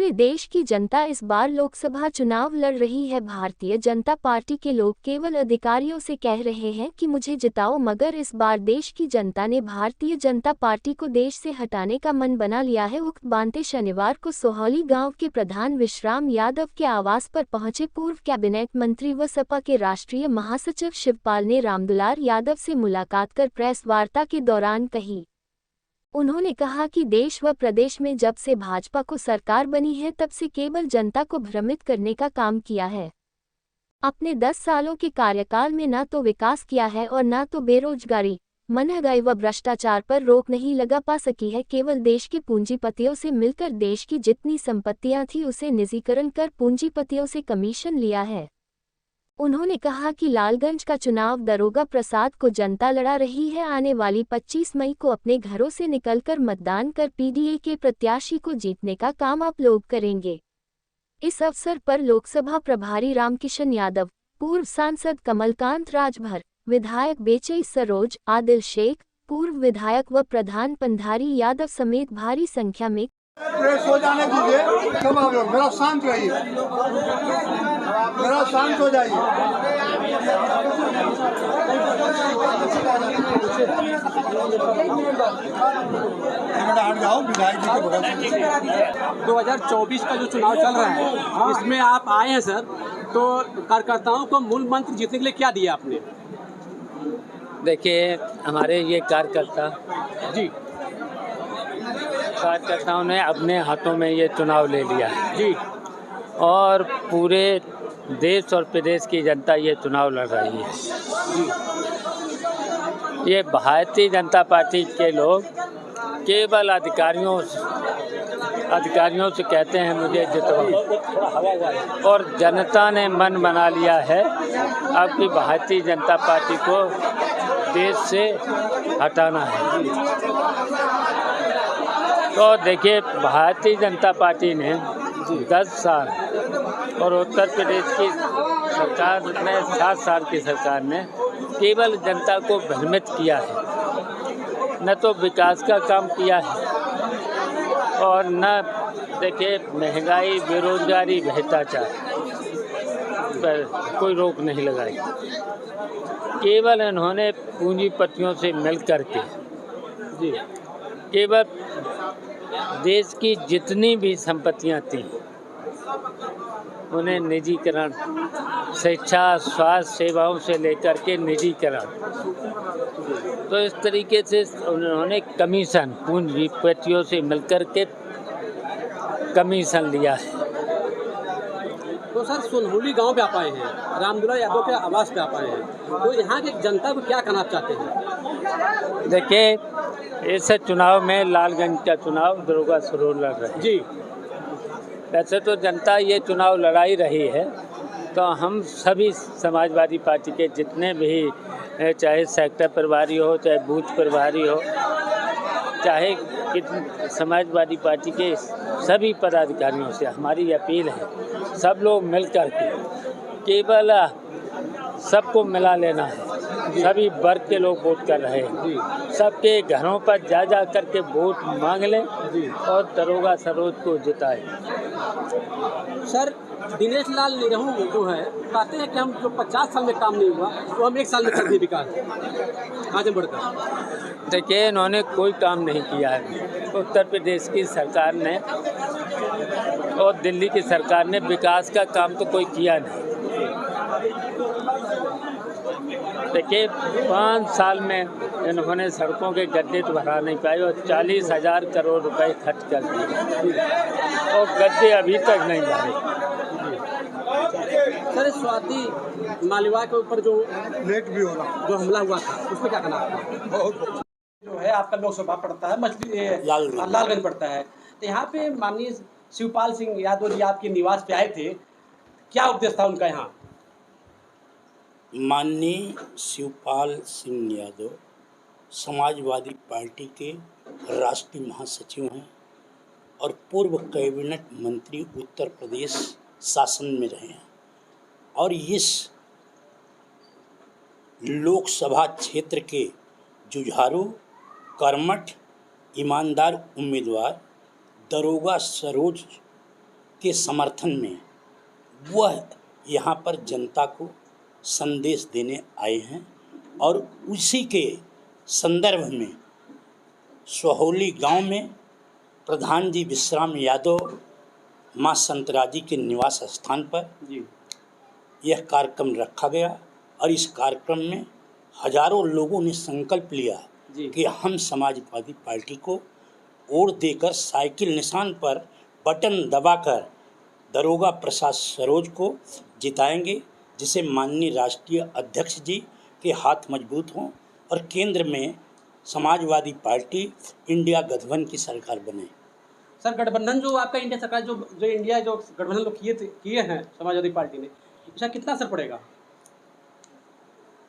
पूरे देश की जनता इस बार लोकसभा चुनाव लड़ रही है। भारतीय जनता पार्टी के लोग केवल अधिकारियों से कह रहे हैं कि मुझे जिताओ, मगर इस बार देश की जनता ने भारतीय जनता पार्टी को देश से हटाने का मन बना लिया है। उक्त बांते शनिवार को सोहौली गांव के प्रधान विश्राम यादव के आवास पर पहुंचे पूर्व कैबिनेट मंत्री व सपा के राष्ट्रीय महासचिव शिवपाल ने रामदुलार यादव से मुलाकात कर प्रेस वार्ता के दौरान कही। उन्होंने कहा कि देश व प्रदेश में जब से भाजपा को सरकार बनी है तब से केवल जनता को भ्रमित करने का काम किया है। अपने 10 सालों के कार्यकाल में न तो विकास किया है और न तो बेरोजगारी, महंगाई व भ्रष्टाचार पर रोक नहीं लगा पा सकी है। केवल देश के पूंजीपतियों से मिलकर देश की जितनी संपत्तियां थी उसे निजीकरण कर पूंजीपतियों से कमीशन लिया है। उन्होंने कहा कि लालगंज का चुनाव दरोगा प्रसाद को जनता लड़ा रही है। आने वाली 25 मई को अपने घरों से निकलकर मतदान कर पीडीए के प्रत्याशी को जीतने का काम आप लोग करेंगे। इस अवसर पर लोकसभा प्रभारी रामकिशन यादव, पूर्व सांसद कमलकांत राजभर, विधायक बेचई सरोज, आदिल शेख, पूर्व विधायक व प्रधान पंधारी यादव समेत भारी संख्या में प्रेस हो जाने दीजिए। कब आओगे? मेरा शांत रहिए, मेरा शांत हो जाइए। 2024 का जो चुनाव चल रहा है, इसमें आप आए हैं सर, तो कार्यकर्ताओं को मूल मंत्र जीतने के लिए क्या दिया आपने? देखिए, हमारे ये कार्यकर्ताओं ने अपने हाथों में ये चुनाव ले लिया है जी, और पूरे देश और प्रदेश की जनता ये चुनाव लड़ रही है जी। ये भारतीय जनता पार्टी के लोग केवल अधिकारियों से कहते हैं मुझे जितवाओ, और जनता ने मन बना लिया है अब कि भारतीय जनता पार्टी को देश से हटाना है। तो देखिए, भारतीय जनता पार्टी ने 10 साल और उत्तर प्रदेश की सरकार ने 7 साल की सरकार ने केवल जनता को भ्रमित किया है। न तो विकास का काम किया है और न देखिए महंगाई, बेरोजगारी, भ्रष्टाचार पर कोई रोक नहीं लगाई। केवल इन्होंने पूंजीपतियों से मिल करके केवल देश की जितनी भी संपत्तियां थीं उन्हें निजीकरण, शिक्षा, स्वास्थ्य सेवाओं से लेकर के निजीकरण, तो इस तरीके से उन्होंने कमीशन, पूंजीपतियों से मिलकर के कमीशन लिया है। तो सर, सोनहुली गांव पे आप आए हैं, रामदुलार यादव के आवास पे आप आए हैं, तो यहाँ की जनता को क्या कहना चाहते हैं? देखिए, इस चुनाव में लालगंज का चुनाव दरोगा सरोज लड़ रहे हैं जी। वैसे तो जनता ये चुनाव लड़ाई रही है, तो हम सभी समाजवादी पार्टी के जितने भी, चाहे सेक्टर प्रभारी हो, चाहे बूथ प्रभारी हो, चाहे समाजवादी पार्टी के सभी पदाधिकारियों से हमारी अपील है, सब लोग मिलकर के केवल सबको मिला लेना है। सभी वर्ग के लोग वोट कर रहे हैं, सबके घरों पर जा करके वोट मांग लें और दरोगा सरोज को जिताएं। सर, दिनेश लाल निरहू जो है कहते हैं कि हम जो 50 साल में काम नहीं हुआ तो हम 1 साल में कर दिए विकास आगे बढ़कर। देखिए, इन्होंने कोई काम नहीं किया है। उत्तर प्रदेश की सरकार ने और दिल्ली की सरकार ने विकास का काम तो कोई किया नहीं। देखिए, 5 साल में इन्होंने सड़कों के गड्ढे तो भरा नहीं पाए और 40,000 करोड़ रुपए खर्च कर दिए और गड्ढे अभी तक नहीं भरे। सर, स्वाति मालिवाल के ऊपर जो हमला हुआ था, उसमें क्या कहना आपका? जो है आपका लोकसभा पड़ता है, लालगंज पड़ता है, तो यहाँ पे माननीय शिवपाल सिंह यादव जी आपके निवास पे आए थे, क्या उपदेश था उनका यहाँ? माननीय शिवपाल सिंह यादव समाजवादी पार्टी के राष्ट्रीय महासचिव हैं और पूर्व कैबिनेट मंत्री उत्तर प्रदेश शासन में रहे हैं, और इस लोकसभा क्षेत्र के जुझारू, कर्मठ, ईमानदार उम्मीदवार दरोगा सरोज के समर्थन में वह यहाँ पर जनता को संदेश देने आए हैं और उसी के संदर्भ में सोहौली गांव में प्रधान जी विश्राम यादव माँ संतराजी के निवास स्थान पर यह कार्यक्रम रखा गया और इस कार्यक्रम में हजारों लोगों ने संकल्प लिया कि हम समाजवादी पार्टी को वोट देकर साइकिल निशान पर बटन दबाकर दरोगा प्रसाद सरोज को जिताएंगे, जिसे माननीय राष्ट्रीय अध्यक्ष जी के हाथ मजबूत हों और केंद्र में समाजवादी पार्टी इंडिया गठबंधन की सरकार बने। सर, गठबंधन जो आपका इंडिया सरकार जो गठबंधन लोग किए हैं समाजवादी पार्टी ने, इसका कितना असर पड़ेगा?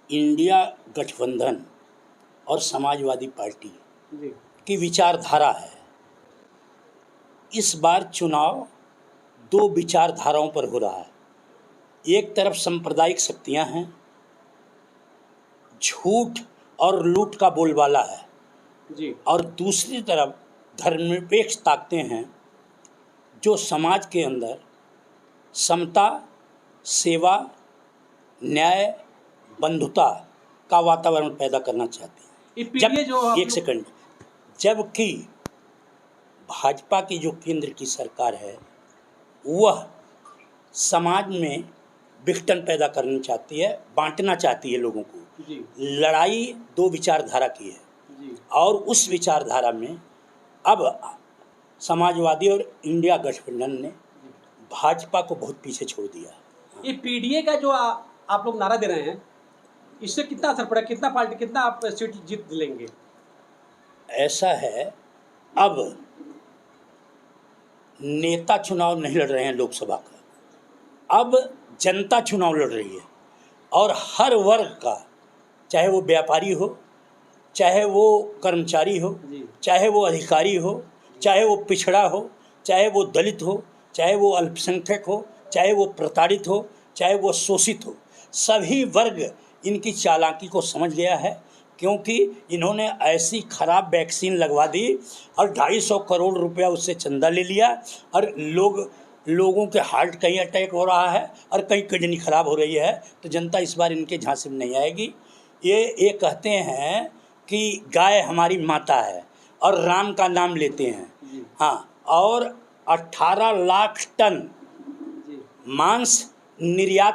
इंडिया गठबंधन और समाजवादी पार्टी की विचारधारा है। इस बार चुनाव दो विचारधाराओं पर हो रहा है। एक तरफ सांप्रदायिक शक्तियां हैं, झूठ और लूट का बोलबाला है और दूसरी तरफ धर्मनिरपेक्ष ताकतें हैं जो समाज के अंदर समता, सेवा, न्याय, बंधुता का वातावरण पैदा करना चाहते हैं। एक सेकंड, जबकि भाजपा की जो केंद्र की सरकार है वह समाज में विघटन पैदा करना चाहती है, बांटना चाहती है लोगों को। लड़ाई दो विचारधारा की है और उस विचारधारा में अब समाजवादी और इंडिया गठबंधन ने भाजपा को बहुत पीछे छोड़ दिया। ये पीडीए का जो आप लोग नारा दे रहे हैं, इससे कितना असर पड़ा? कितना आप सीट जीत लेंगे? ऐसा है, अब नेता चुनाव नहीं लड़ रहे हैं लोकसभा का, अब जनता चुनाव लड़ रही है और हर वर्ग का, चाहे वो व्यापारी हो, चाहे वो कर्मचारी हो, चाहे वो अधिकारी हो, चाहे वो पिछड़ा हो, चाहे वो दलित हो, चाहे वो अल्पसंख्यक हो, चाहे वो प्रताड़ित हो, चाहे वो शोषित हो, सभी वर्ग इनकी चालाकी को समझ गया है, क्योंकि इन्होंने ऐसी खराब वैक्सीन लगवा दी और 250 करोड़ रुपया उससे चंदा ले लिया और लोगों के हार्ट कहीं अटैक हो रहा है और कहीं किडनी खराब हो रही है। तो जनता इस बार इनके झांसे में नहीं आएगी। ये कहते हैं कि गाय हमारी माता है और राम का नाम लेते हैं, हाँ, और 18 लाख टन मांस निर्यात